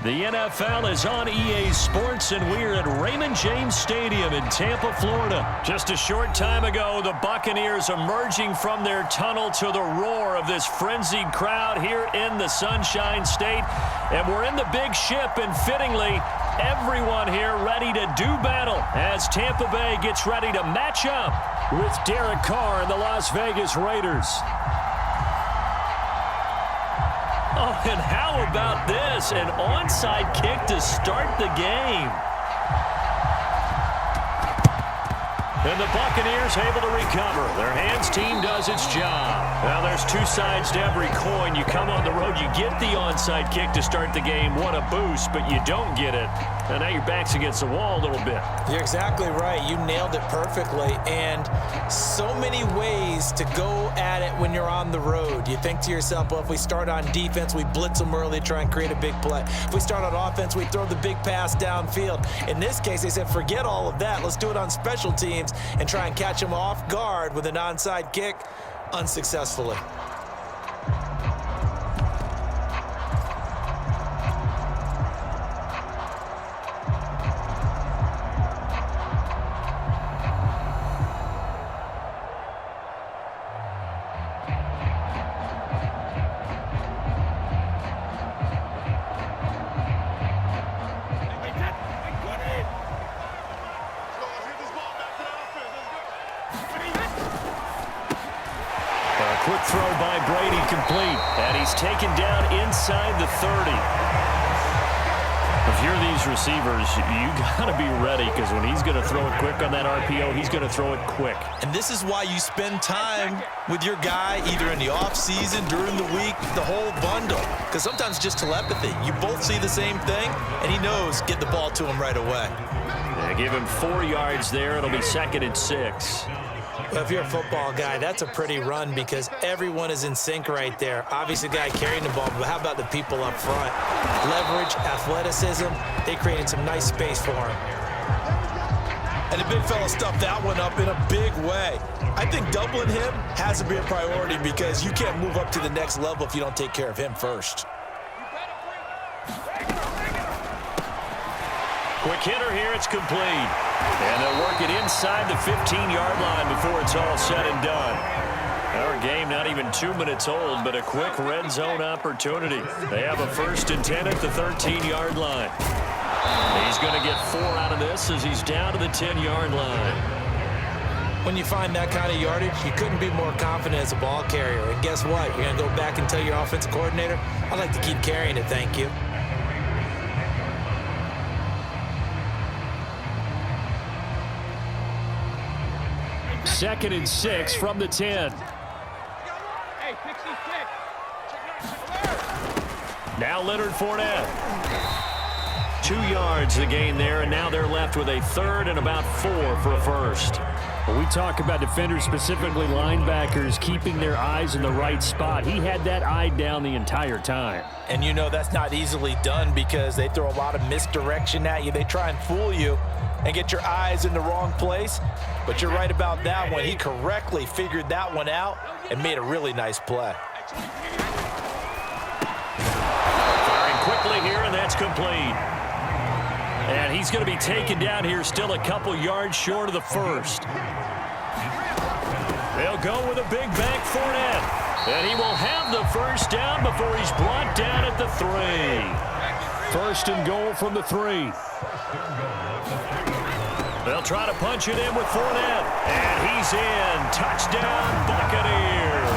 The NFL is on EA Sports, and we're at Raymond James Stadium in Tampa, Florida. Just a short time ago, the Buccaneers emerging from their tunnel to the roar of this frenzied crowd here in the Sunshine State. And we're in the big ship, and fittingly, everyone here ready to do battle as Tampa Bay gets ready to match up with Derek Carr and the Las Vegas Raiders. Oh, and how about this? An onside kick to start the game. And the Buccaneers able to recover. Their hands team does its job. Now, there's two sides to every coin. You come on the road, you get the onside kick to start the game. What a boost, but you don't get it. And now your back's against the wall a little bit. You're exactly right. You nailed it perfectly. And so many ways to go at it when you're on the road. You think to yourself, well, if we start on defense, we blitz them early, try and create a big play. If we start on offense, we throw the big pass downfield. In this case, they said, forget all of that. Let's do it on special teams and try and catch them off guard with an onside kick unsuccessfully. Quick throw by Brady, complete. And he's taken down inside the 30. If you're these receivers, you got to be ready, because when he's going to throw it quick on that RPO, he's going to throw it quick. And this is why you spend time with your guy, either in the offseason, during the week, the whole bundle. Because sometimes it's just telepathy. You both see the same thing, and he knows get the ball to him right away. Yeah, give him 4 yards there. It'll be 2nd and 6. Well, if you're a football guy, that's a pretty run because everyone is in sync right there. Obviously, the guy carrying the ball, but how about the people up front? Leverage, athleticism, they created some nice space for him. And the big fella stuffed that one up in a big way. I think doubling him has to be a priority because you can't move up to the next level if you don't take care of him first. Quick hitter here, it's complete. And they'll work it inside the 15-yard line before it's all said and done. Our game not even 2 minutes old, but a quick red zone opportunity. They have a 1st and 10 at the 13-yard line. He's going to get 4 out of this as he's down to the 10-yard line. When you find that kind of yardage, you couldn't be more confident as a ball carrier. And guess what? You're going to go back and tell your offensive coordinator, I'd like to keep carrying it, thank you. Second and 6 from the 10. Now Leonard Fournette. 2 yards the gain there, and now they're left with a 3rd and about 4 for a first. When we talk about defenders, specifically linebackers, keeping their eyes in the right spot, he had that eye down the entire time. And you know that's not easily done because they throw a lot of misdirection at you. They try and fool you and get your eyes in the wrong place. But you're right about that one. He correctly figured that one out and made a really nice play. Firing quickly here, and that's complete. And he's going to be taken down here, still a couple yards short of the 1st. They'll go with a big bank Fournette. And he will have the 1st down before he's brought down at the 3. 1st and goal from the 3. They'll try to punch it in with Fournette. And he's in. Touchdown, Buccaneers.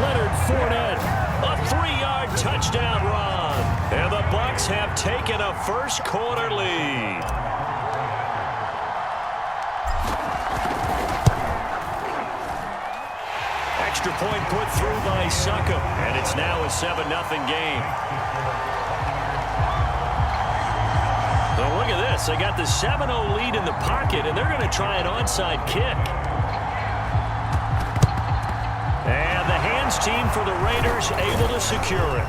Leonard Fournette. A 3-yard touchdown run. And the Bucs have taken a first-quarter lead. Extra point put through by Succop. And it's now a 7-0 game. So look at this. They got the 7-0 lead in the pocket, and they're going to try an onside kick. And the hands team for the Raiders able to secure it.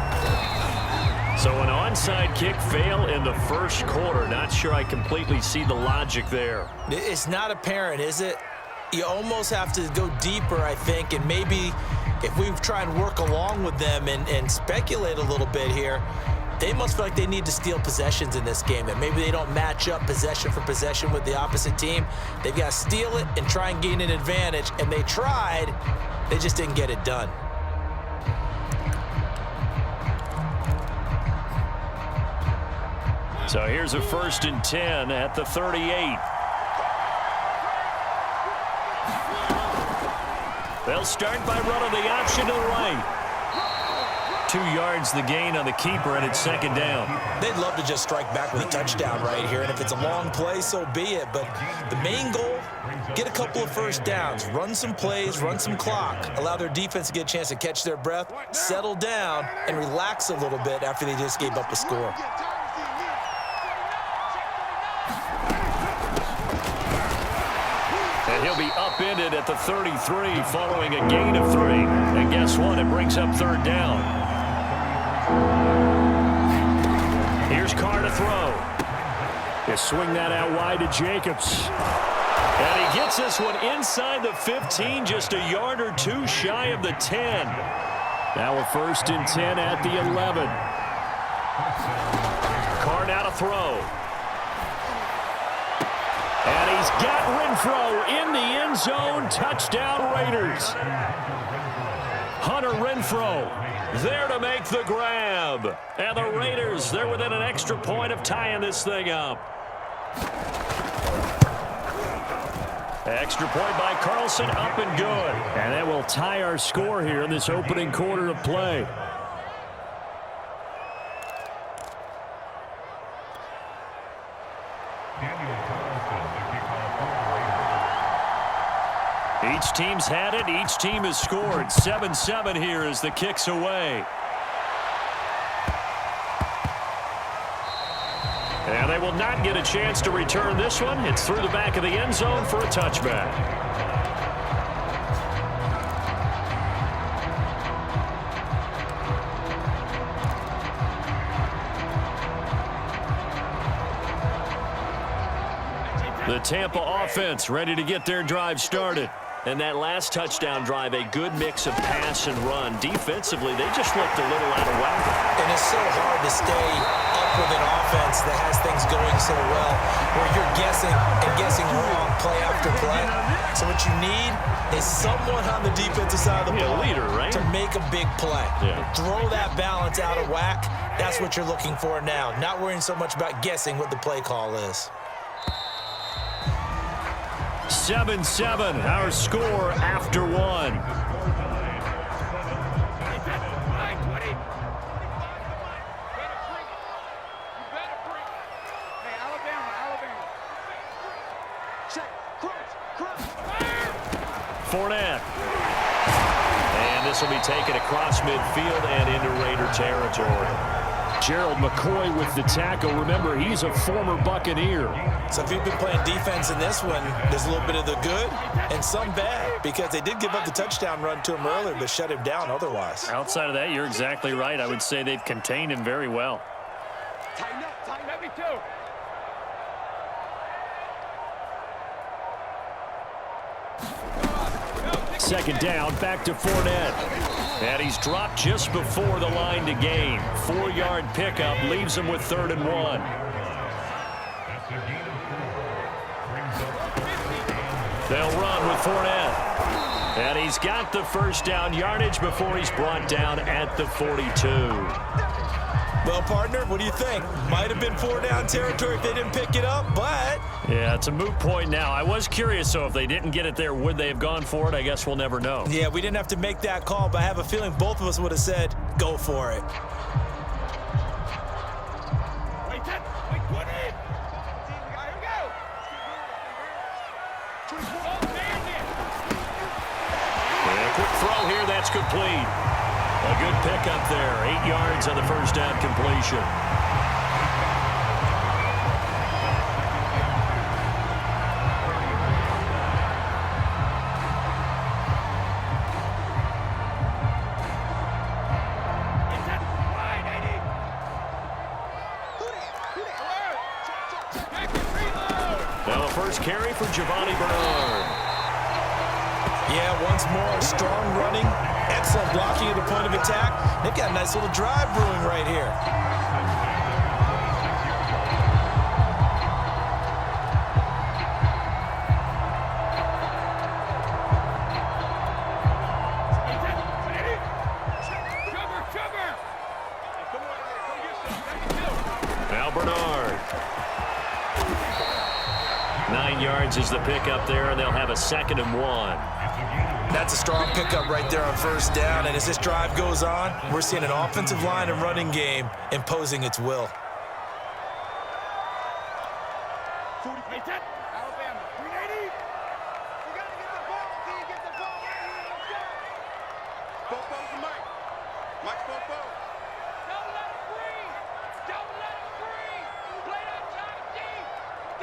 So an onside kick fail in the 1st quarter. Not sure I completely see the logic there. It's not apparent, is it? You almost have to go deeper, I think, and maybe if we try and work along with them and speculate a little bit here, They must feel like they need to steal possessions in this game, that maybe they don't match up possession for possession with the opposite team. They've got to steal it and try and gain an advantage, and they tried. They just didn't get it done. So here's a 1st and 10 at the 38. They'll start by running the option to the right. 2 yards the gain on the keeper, and it's 2nd down. They'd love to just strike back with a touchdown right here, and if it's a long play, so be it. But the main goal, get a couple of first downs, run some plays, run some clock, allow their defense to get a chance to catch their breath, settle down, and relax a little bit after they just gave up a score. And he'll be upended at the 33 following a gain of 3. And guess what? It brings up 3rd down. Here's Carr to throw. They swing that out wide to Jacobs. And he gets this one inside the 15, just a yard or 2 shy of the 10. Now a 1st and 10 at the 11. Carr now to throw. And he's got Renfro in the end zone. Touchdown, Raiders. Hunter Renfro there to make the grab. And the Raiders, they're within an extra point of tying this thing up. Extra point by Carlson, up and good. And that will tie our score here in this opening quarter of play. Each team's had it. Each team has scored. 7-7 here as the kick's away. And they will not get a chance to return this one. It's through the back of the end zone for a touchback. The Tampa offense ready to get their drive started. And that last touchdown drive, a good mix of pass and run. Defensively, they just looked a little out of whack. And it's so hard to stay up with an offense that has things going so well, where you're guessing and guessing wrong play after play. So what you need is someone on the defensive side of the ball, leader, right? to make a big play. Yeah. Throw that balance out of whack. That's what you're looking for now. Not worrying so much about guessing what the play call is. 7-7, our score after 1. Fournette. And this will be taken across midfield and into Raider territory. Gerald McCoy with the tackle. Remember, he's a former Buccaneer. So if you've been playing defense in this one, there's a little bit of the good and some bad, because they did give up the touchdown run to him earlier, but shut him down otherwise. Outside of that, you're exactly right. I would say they've contained him very well. Tighten up, me too. Second down, back to Fournette. And he's dropped just before the line to gain. 4-yard pickup leaves him with 3rd and 1. They'll run with Fournette. And he's got the first down yardage before he's brought down at the 42. Well, partner, what do you think? Might have been 4-down territory if they didn't pick it up, but... Yeah, it's a moot point now. I was curious, so if they didn't get it there, would they have gone for it? I guess we'll never know. Yeah, we didn't have to make that call, but I have a feeling both of us would have said, go for it. Wait, put it. Here we go. And a quick throw here, that's complete. A good pickup there. 8 yards on the first down completion. Now a first carry for Giovanni Bernard. Yeah, once more, strong running, Excellent blocking at the point of attack. They've got a nice little drive brewing right here. Now Bernard. 9 yards is the pickup there, and they'll have a 2nd and 1. That's a strong pickup right there on first down, and as this drive goes on, we're seeing an offensive line and running game imposing its will. Alabama, 380. You got to get the ball, D. Get the ball. Let's go. Popo to Mike. Mike Popo. Don't let him breathe. Don't let him breathe. Play that time, D.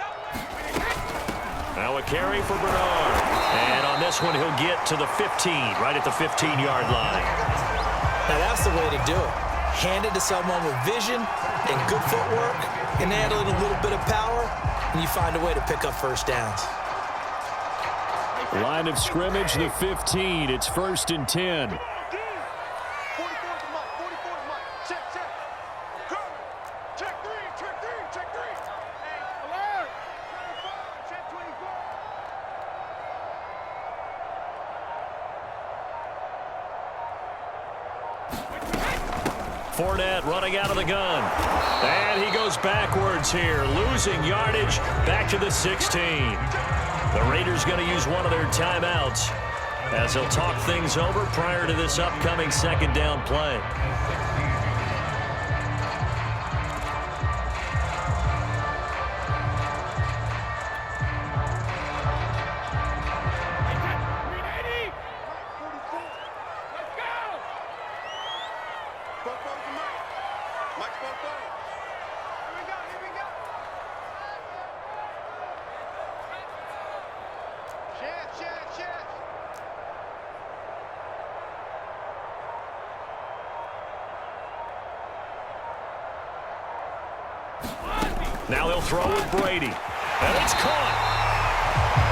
Don't let him breathe. Now a carry for Bernard. And on this one, he'll get to the 15, right at the 15-yard line. Now that's the way to do it. Hand it to someone with vision and good footwork, and add a little bit of power, and you find a way to pick up first downs. Line of scrimmage, the 15. It's 1st and 10. 44 to Mike. 44 to Mike. Check, check. Cover. Check 3. Check 3. Check 3. Hey, alert. 24. Check 24. Fournette running out of the gun. And he goes backwards here, losing yardage back to the 16. The Raiders going to use one of their timeouts as they'll talk things over prior to this upcoming 2nd down play. Now they'll throw with Brady. And it's caught.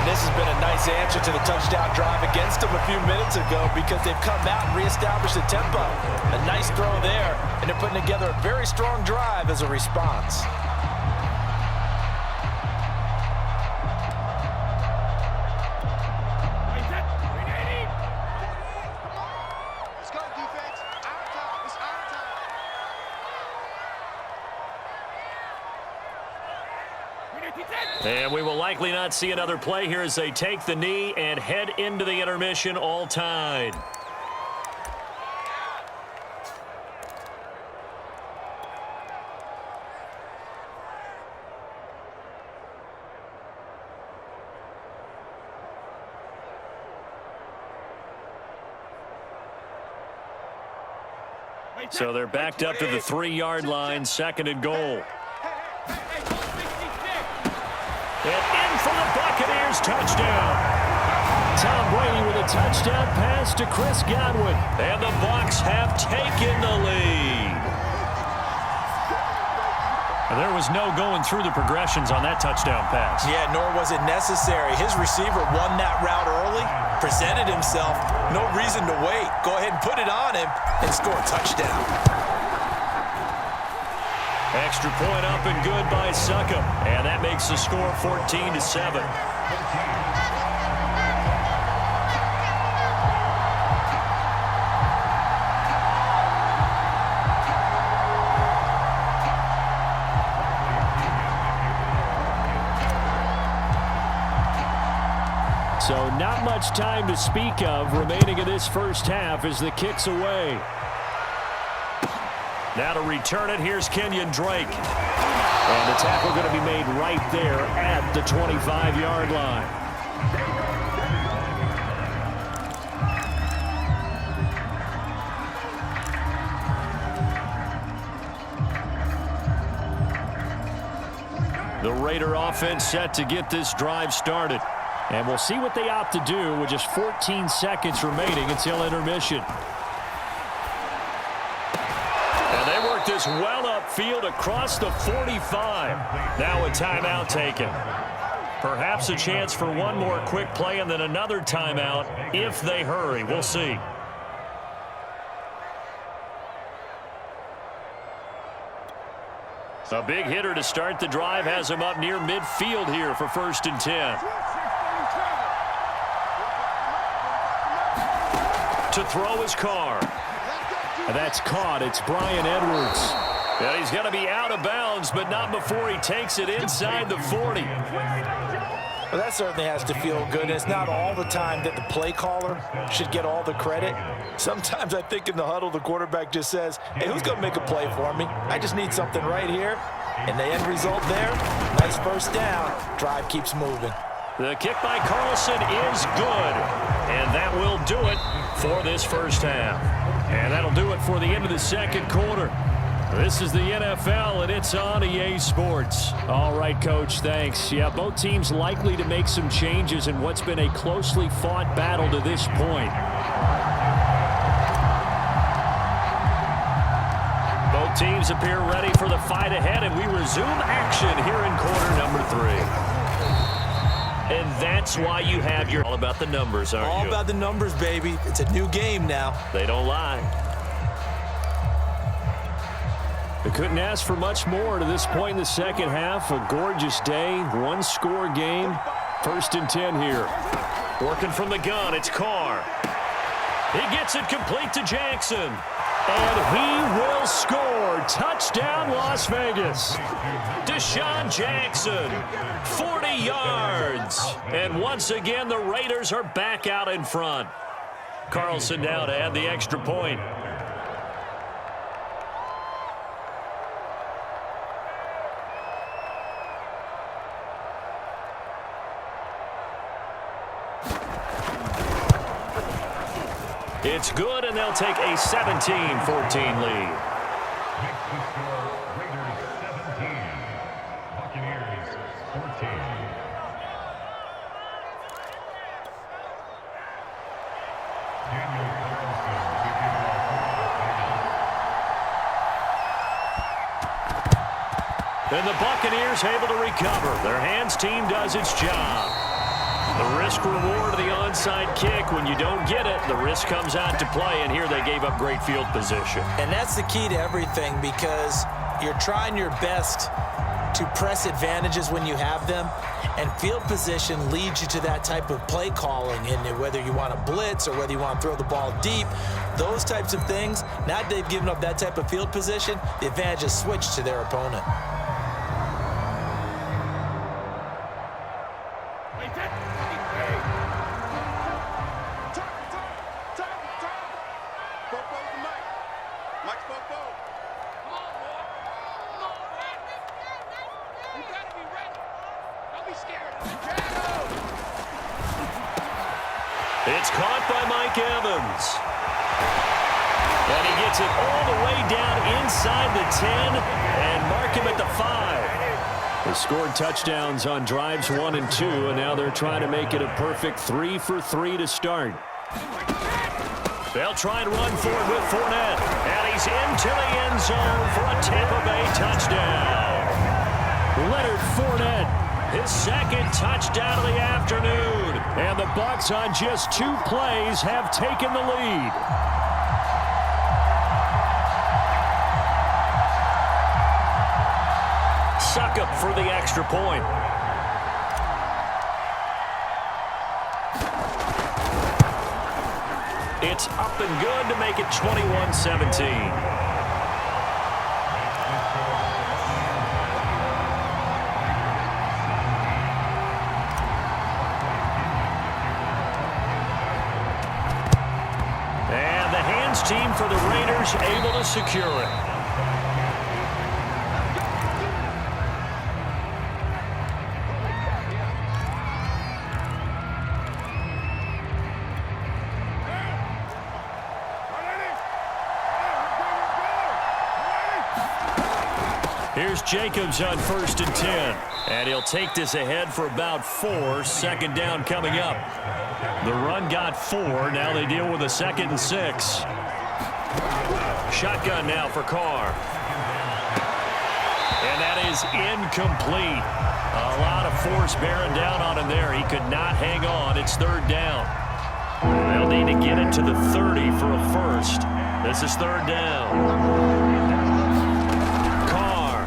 And this has been a nice answer to the touchdown drive against them a few minutes ago because they've come out and reestablished the tempo. A nice throw there, and they're putting together a very strong drive as a response. Let's go, defense. Our time. It's our time. And we will likely not see another play here as they take the knee and head into the intermission, all tied. So they're backed up to the 3-yard line, 2nd and goal. And in for the Buccaneers, touchdown. Tom Brady with a touchdown pass to Chris Godwin. And the Bucs have taken the lead. And there was no going through the progressions on that touchdown pass. Yeah, nor was it necessary. His receiver won that route early, presented himself, no reason to wait. Go ahead and put it on him and score a touchdown. Extra point up and good by Succop. And that makes the score 14-7. So not much time to speak of remaining in this first half as the kick's away. Now to return it, here's Kenyon Drake. And the tackle going to be made right there at the 25-yard line. The Raider offense set to get this drive started. And we'll see what they opt to do with just 14 seconds remaining until intermission. And they work this well upfield across the 45. Now a timeout taken. Perhaps a chance for one more quick play and then another timeout if they hurry. We'll see. A big hitter to start the drive has him up near midfield here for 1st and 10. To throw his Carr. That's caught. It's Bryan Edwards. And he's going to be out of bounds, but not before he takes it inside the 40. Well, that certainly has to feel good. It's not all the time that the play caller should get all the credit. Sometimes I think in the huddle, the quarterback just says, hey, who's going to make a play for me? I just need something right here. And the end result there, nice first down. Drive keeps moving. The kick by Carlson is good. And that will do it for this first half. And that'll do it for the end of the second quarter. This is the NFL, and it's on EA Sports. All right, Coach, thanks. Yeah, both teams likely to make some changes in what's been a closely fought battle to this point. Both teams appear ready for the fight ahead, and we resume action here in quarter number 3. And that's why you have your all about the numbers, aren't you? All about the numbers, baby. It's a new game now. They don't lie. They couldn't ask for much more to this point in the second half. A gorgeous day, one-score game. 1st and 10 here. Working from the gun, it's Carr. He gets it complete to Jackson. And he will score. Touchdown, Las Vegas. Deshaun Jackson, 40 yards. And once again, the Raiders are back out in front. Carlson now to add the extra point. It's good, and they'll take a 17-14 lead. Raiders 17, Buccaneers 14. And the Buccaneers able to recover. Their hands team does its job. The risk-reward of the onside kick, when you don't get it, the risk comes out to play, and here they gave up great field position. And that's the key to everything, because you're trying your best to press advantages when you have them, and field position leads you to that type of play calling. And whether you want to blitz or whether you want to throw the ball deep, those types of things, now that they've given up that type of field position, the advantage is switched to their opponent. It's caught by Mike Evans. And he gets it all the way down inside the 10 and mark him at the 5. They scored touchdowns on drives 1 and 2, and now they're trying to make it a perfect 3 for 3 to start. They'll try and run for it with Fournette. And he's into the end zone for a Tampa Bay touchdown. Leonard Fournette, his second touchdown of the afternoon. And the Bucs on just 2 plays have taken the lead. Succop for the extra point. It's up and good to make it 21-17. Team for the Raiders able to secure it. Here's Jacobs on 1st and 10. And he'll take this ahead for about 4. Second down coming up. The run got 4. Now they deal with a 2nd and 6. Shotgun now for Carr. And that is incomplete. A lot of force bearing down on him there. He could not hang on. It's 3rd down. They'll need to get it to the 30 for a first. This is 3rd down. Carr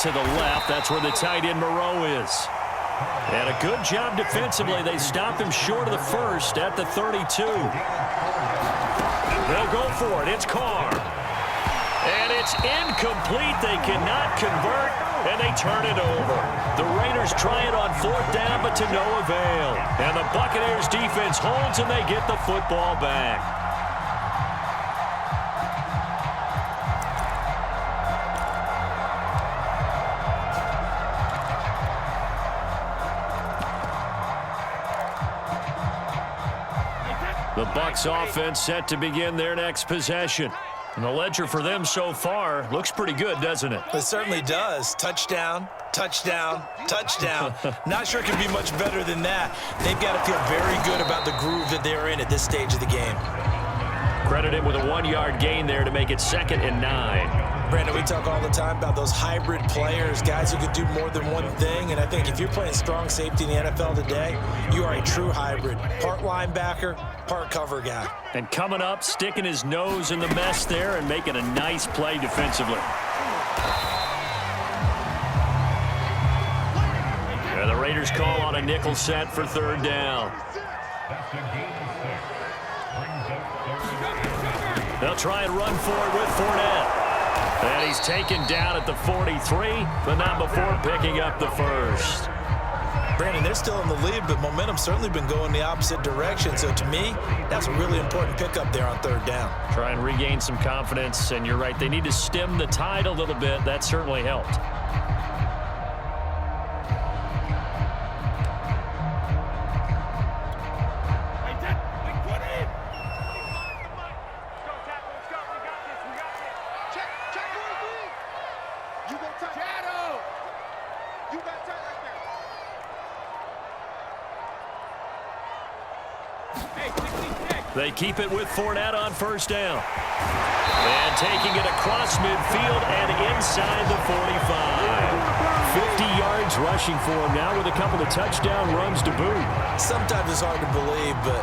to the left. That's where the tight end Moreau is. And a good job defensively. They stop him short of the first at the 32. They'll go for it. It's Carr. And it's incomplete. They cannot convert, and they turn it over. The Raiders try it on fourth down, but to no avail. And the Buccaneers defense holds, and they get the football back. The Bucs offense set to begin their next possession. And the ledger for them so far looks pretty good, doesn't it? It certainly does. Touchdown, touchdown, touchdown. Not sure it can be much better than that. They've got to feel very good about the groove that they're in at this stage of the game. Credit him with a 1-yard gain there to make it 2nd and 9. Brandon, we talk all the time about those hybrid players, guys who could do more than one thing. And I think if you're playing strong safety in the NFL today, you are a true hybrid. Part linebacker, part cover guy. And coming up, sticking his nose in the mess there and making a nice play defensively. And the Raiders call on a nickel set for 3rd down. That's a gain of 6. Brings up 3rd. They'll try and run for it with Fournette. And he's taken down at the 43, but not before picking up the first. Brandon, they're still in the lead, but momentum's certainly been going the opposite direction. So to me, that's a really important pickup there on 3rd down. Try and regain some confidence, and you're right, they need to stem the tide a little bit. That certainly helped. They keep it with Fournette on 1st down. And taking it across midfield and inside the 45. 50 yards rushing for him now with a couple of touchdown runs to boot. Sometimes it's hard to believe, but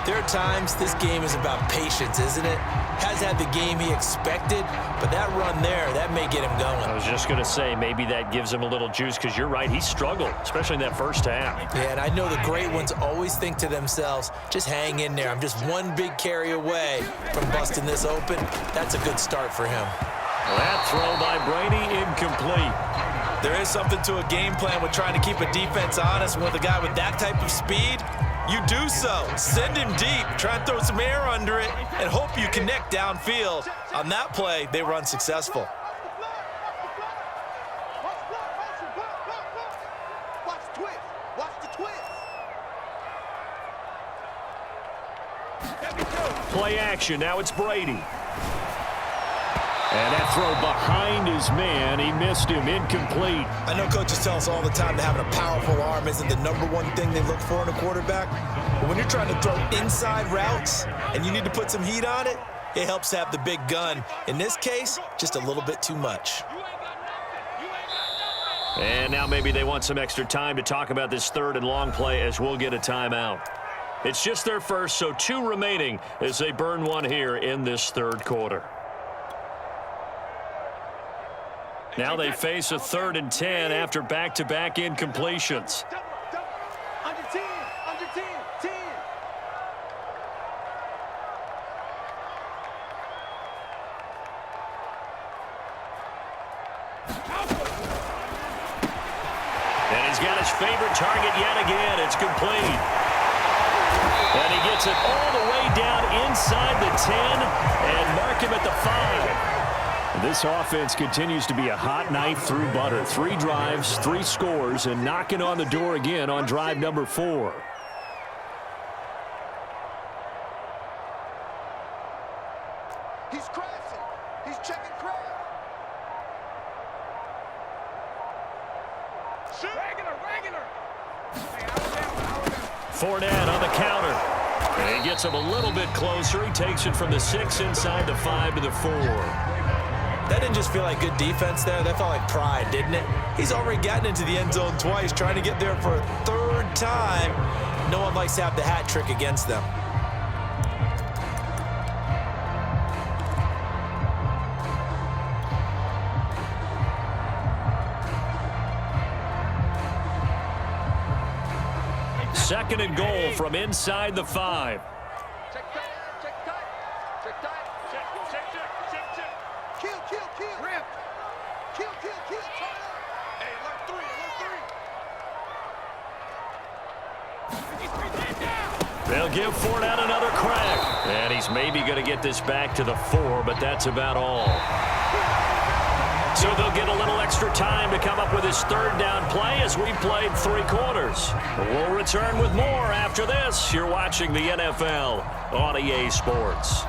there are times this game is about patience, isn't it? Has had the game he expected, but that run there, that may get him going. I was just going to say, maybe that gives him a little juice, because you're right, he struggled, especially in that first half. Yeah, and I know the great ones always think to themselves, just hang in there. I'm just one big carry away from busting this open. That's a good start for him. That throw by Brady, incomplete. There is something to a game plan with trying to keep a defense honest. With a guy with that type of speed, you do so. Send him deep, try and throw some air under it, and hope you connect downfield. On that play, they run successful. Play action, now it's Brady. And that throw behind his man, he missed him, incomplete. I know coaches tell us all the time that having a powerful arm isn't the #1 thing they look for in a quarterback. But when you're trying to throw inside routes and you need to put some heat on it, it helps to have the big gun. In this case, just a little bit too much. And now maybe they want some extra time to talk about this 3rd and long play, as we'll get a timeout. It's just their first, so 2 remaining as they burn one here in this 3rd quarter. Now they face a 3rd and 10 after back-to-back incompletions. Under 10, under 10, 10. And he's got his favorite target yet again. It's complete. And he gets it all the way down inside the 10 and mark him at the 5. This offense continues to be a hot knife through butter. 3 drives, 3 scores, and knocking on the door again on drive number 4. He's crashing. He's checking crash. Shoot. Regular. Hey, Fournette on the counter. And he gets him a little bit closer. He takes it from the 6 inside the 5 to the 4. That didn't just feel like good defense there. That felt like pride, didn't it? He's already gotten into the end zone twice, trying to get there for a 3rd time. No one likes to have the hat trick against them. 2nd and goal from inside the 5. Check tight. Check tight. Check tight. Check. Kill. Rip. Kill. Hey, alert 3. They'll give Fournette another crack. And he's maybe going to get this back to the 4, but that's about all. So they'll get a little extra time to come up with his 3rd down play as we played 3 quarters. We'll return with more after this. You're watching the NFL on EA Sports.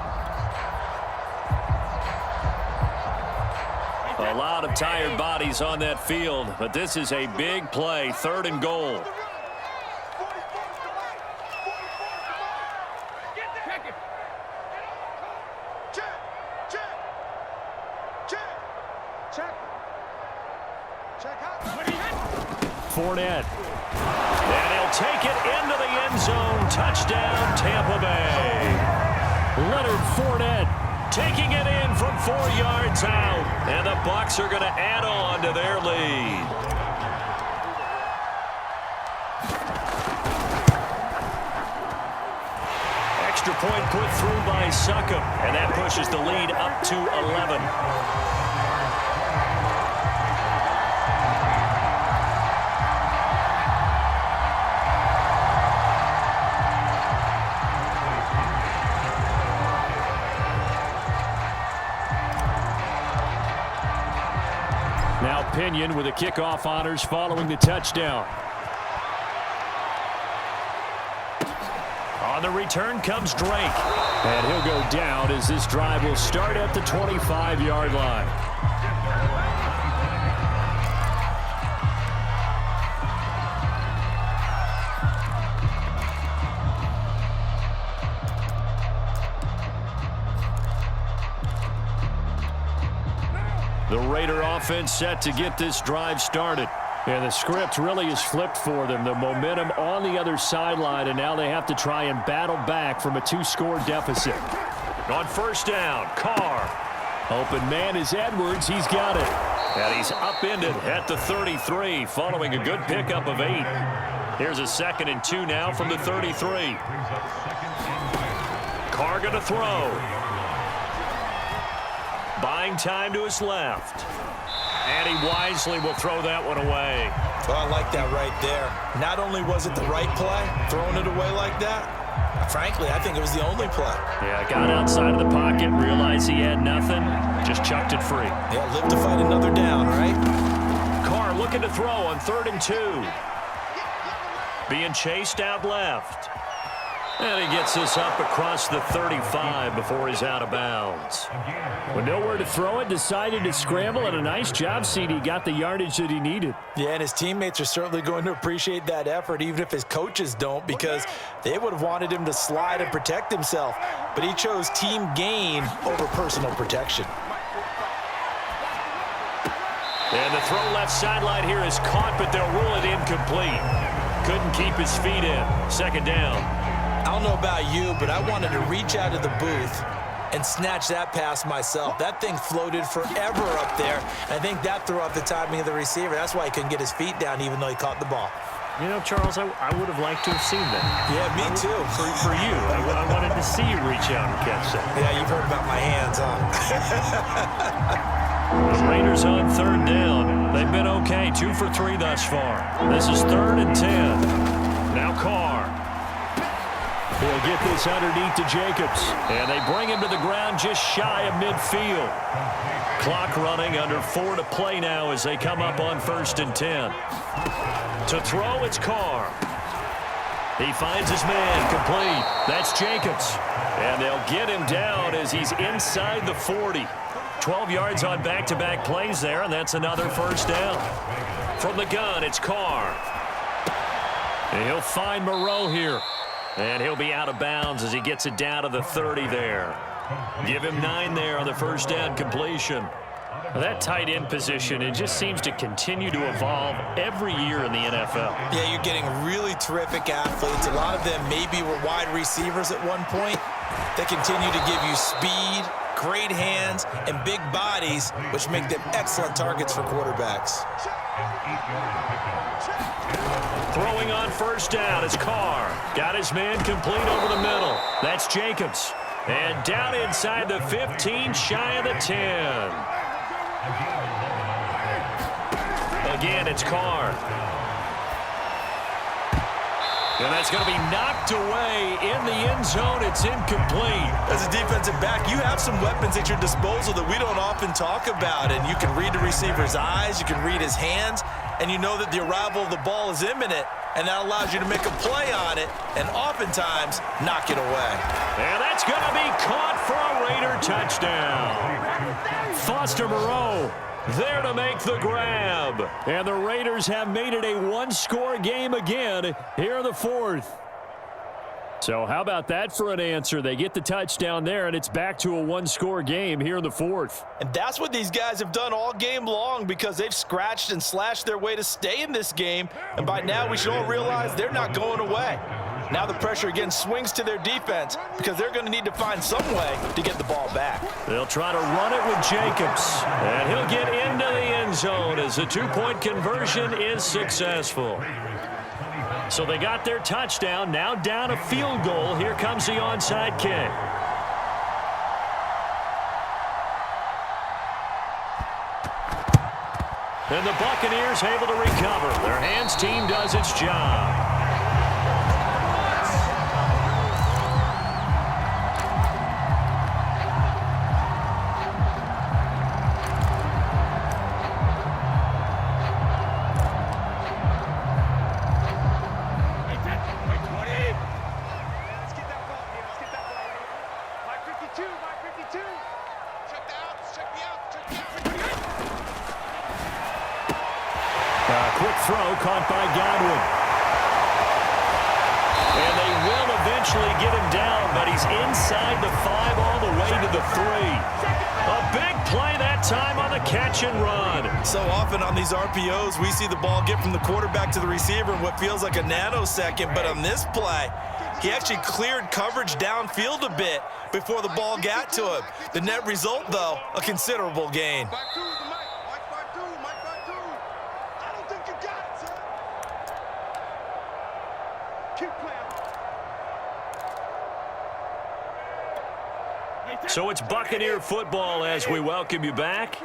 A lot of tired bodies on that field, but this is a big play, 3rd and goal. Fournette. And he'll take it into the end zone. Touchdown, Tampa Bay. Leonard Fournette taking it in from 4 yards out. And the Bucs are going to add on to their lead. Extra point put through by Succop. And that pushes the lead up to 11. Now Pinion with the kickoff honors following the touchdown. On the return comes Drake. And he'll go down as this drive will start at the 25-yard line. The Raider offense set to get this drive started. And the script really is flipped for them. The momentum on the other sideline, and now they have to try and battle back from a 2-score deficit. On 1st down, Carr. Open man is Edwards. He's got it. And he's upended at the 33 following a good pickup of 8. Here's a 2nd and 2 now from the 33. Carr going to throw. Buying time to his left. And he wisely will throw that one away. Well, I like that right there. Not only was it the right play, throwing it away like that, frankly, I think it was the only play. Yeah, got outside of the pocket, realized he had nothing, just chucked it free. Yeah, live to fight another down, right? Carr looking to throw on 3rd and 2. Being chased out left. And he gets this up across the 35 before he's out of bounds. With nowhere to throw it, decided to scramble, and a nice job, CD. Got the yardage that he needed. Yeah, and his teammates are certainly going to appreciate that effort, even if his coaches don't, because they would have wanted him to slide and protect himself. But he chose team gain over personal protection. And the throw left sideline here is caught, but they'll rule it incomplete. Couldn't keep his feet in. 2nd down. I don't know about you, but I wanted to reach out of the booth and snatch that pass myself. That thing floated forever up there. I think that threw off the timing of the receiver. That's why he couldn't get his feet down even though he caught the ball. You know, Charles, I would have liked to have seen that. Yeah, me too. For you. I wanted to see you reach out and catch that. Yeah, you've heard about my hands, huh? The Raiders on 3rd down. They've been okay, 2 for 3 thus far. This is 3rd and 10. Now Carr. He'll get this underneath to Jacobs. And they bring him to the ground just shy of midfield. Clock running, under 4 to play now as they come up on 1st and 10. To throw, it's Carr. He finds his man, complete. That's Jacobs. And they'll get him down as he's inside the 40. 12 yards on back-to-back plays there, and that's another 1st down. From the gun, it's Carr. And he'll find Moreau here. And he'll be out of bounds as he gets it down to the 30 there. Give him 9 there on the 1st down completion. Well, that tight end position, it just seems to continue to evolve every year in the NFL. Yeah, you're getting really terrific athletes. A lot of them maybe were wide receivers at one point. They continue to give you speed, great hands, and big bodies, which make them excellent targets for quarterbacks. An 8-yard pickup. Throwing on first down is Carr. Got his man complete over the middle. That's Jacobs. And down inside the 15, shy of the 10. Again, it's Carr. And that's going to be knocked away in the end zone. It's incomplete. As a defensive back, you have some weapons at your disposal that we don't often talk about. And you can read the receiver's eyes, you can read his hands, and you know that the arrival of the ball is imminent, and that allows you to make a play on it and oftentimes knock it away. And that's going to be caught for a Raider touchdown. Foster Moreau there to make the grab. And the Raiders have made it a one-score game again here in the fourth. So how about that for an answer? They get the touchdown there, and it's back to a one-score game here in the fourth. And that's what these guys have done all game long, because they've scratched and slashed their way to stay in this game. And by now, we should all realize they're not going away. Now the pressure again swings to their defense, because they're going to need to find some way to get the ball back. They'll try to run it with Jacobs. And he'll get into the end zone as the two-point conversion is successful. So they got their touchdown, now down a field goal. Here comes the onside kick. And the Buccaneers able to recover. Their hands team does its job. Quick throw caught by Godwin. And they will eventually get him down, but he's inside the 5 all the way to the 3. A big play that time on the catch and run. So often on these RPOs, we see the ball get from the quarterback to the receiver in what feels like a nanosecond, but on this play, he actually cleared coverage downfield a bit before the ball got to him. The net result, though, a considerable gain. So it's Buccaneer football as we welcome you back.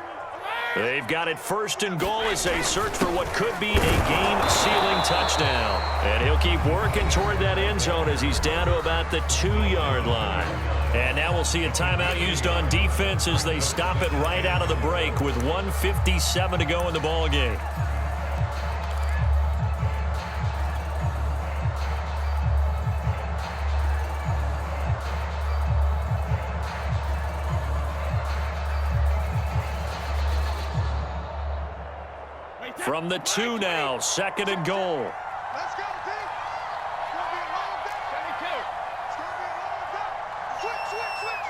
They've got it first and goal as they search for what could be a game-sealing touchdown. And he'll keep working toward that end zone as he's down to about the 2-yard line. And now we'll see a timeout used on defense as they stop it right out of the break with 1:57 to go in the ballgame. From the 2 now, second and goal. Let's go, team. It's going to be a long day. 72. It's going to be a long day. Switch.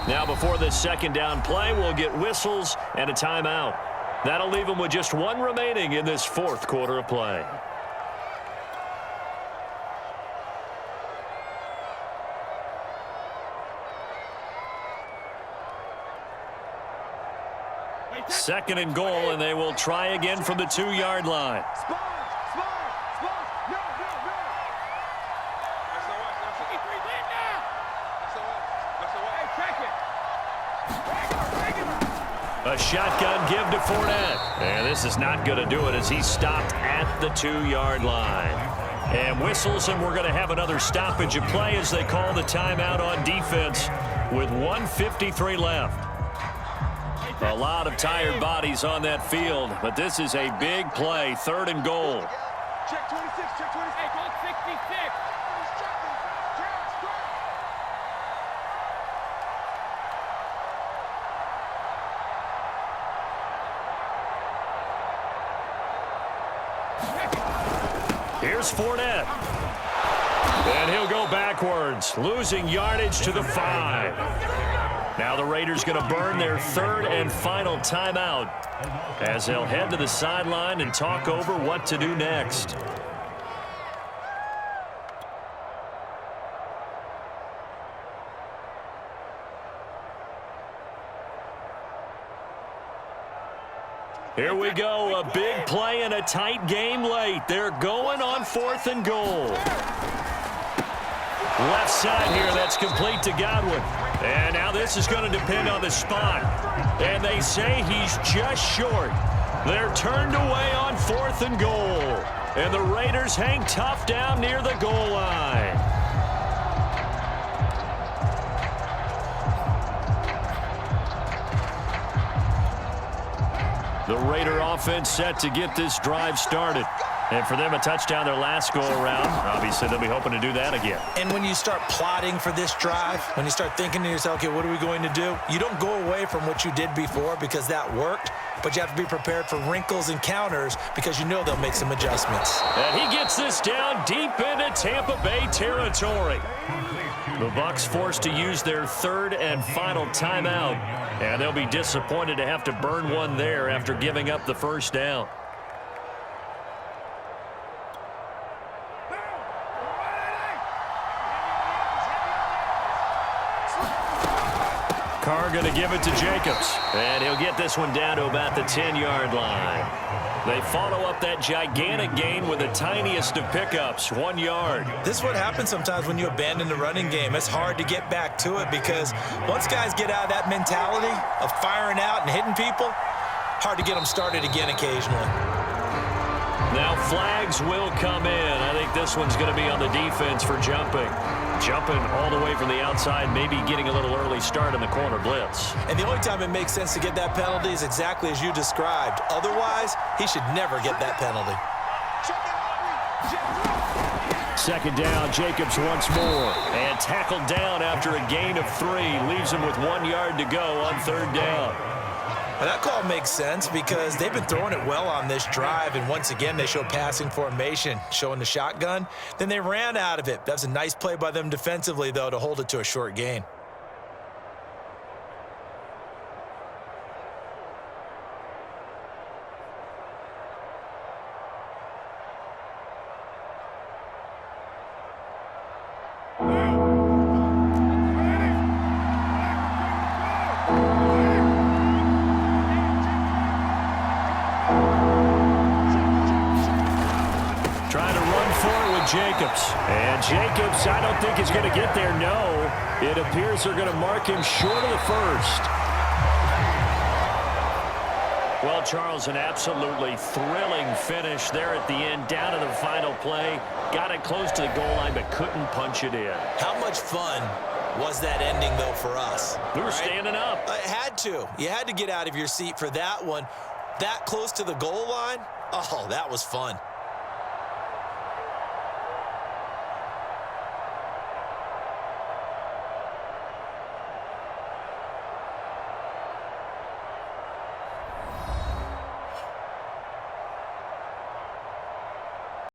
Now before this second down play, we'll get whistles and a timeout. That'll leave them with just one remaining in this fourth quarter of play. Second and goal, and they will try again from the 2-yard line. A shotgun give to Fournette. And this is not going to do it as he's stopped at the 2-yard line. And whistles, and we're going to have another stoppage of play as they call the timeout on defense with 1:53 left. A lot of tired bodies on that field, but this is a big play, third and goal. Check 26, check 26. Hey, go 66. Here's Fournette. And he'll go backwards, losing yardage to the 5. Now the Raiders going to burn their third and final timeout as they'll head to the sideline and talk over what to do next. Here we go, a big play and a tight game late. They're going on 4th and goal. Left side here, that's complete to Godwin. And now this is going to depend on the spot. And they say he's just short. They're turned away on 4th and goal. And the Raiders hang tough down near the goal line. The Raider offense set to get this drive started. And for them, a touchdown their last go-around. Obviously, they'll be hoping to do that again. And when you start plotting for this drive, when you start thinking to yourself, okay, what are we going to do? You don't go away from what you did before because that worked, but you have to be prepared for wrinkles and counters because you know they'll make some adjustments. And he gets this down deep into Tampa Bay territory. The Bucs forced to use their 3rd and final timeout, and they'll be disappointed to have to burn one there after giving up the first down. Carr going to give it to Jacobs, and he'll get this one down to about the 10-yard line. They follow up that gigantic gain with the tiniest of pickups, 1 yard. This is what happens sometimes when you abandon the running game. It's hard to get back to it because once guys get out of that mentality of firing out and hitting people, hard to get them started again occasionally. Now flags will come in. I think this one's going to be on the defense for jumping. Jumping all the way from the outside, maybe getting a little early start in the corner blitz. And the only time it makes sense to get that penalty is exactly as you described. Otherwise, he should never get that penalty. Second down, Jacobs once more. And tackled down after a gain of 3. Leaves him with 1 yard to go on 3rd down. Well, that call makes sense because they've been throwing it well on this drive, and once again they show passing formation, showing the shotgun. Then they ran out of it. That was a nice play by them defensively, though, to hold it to a short gain. Jacobs. And Jacobs, I don't think is going to get there, no. It appears they're going to mark him short of the first. Well, Charles, an absolutely thrilling finish there at the end, down to the final play. Got it close to the goal line, but couldn't punch it in. How much fun was that ending, though, for us? We were standing up. It had to. You had to get out of your seat for that one. That close to the goal line, oh, that was fun.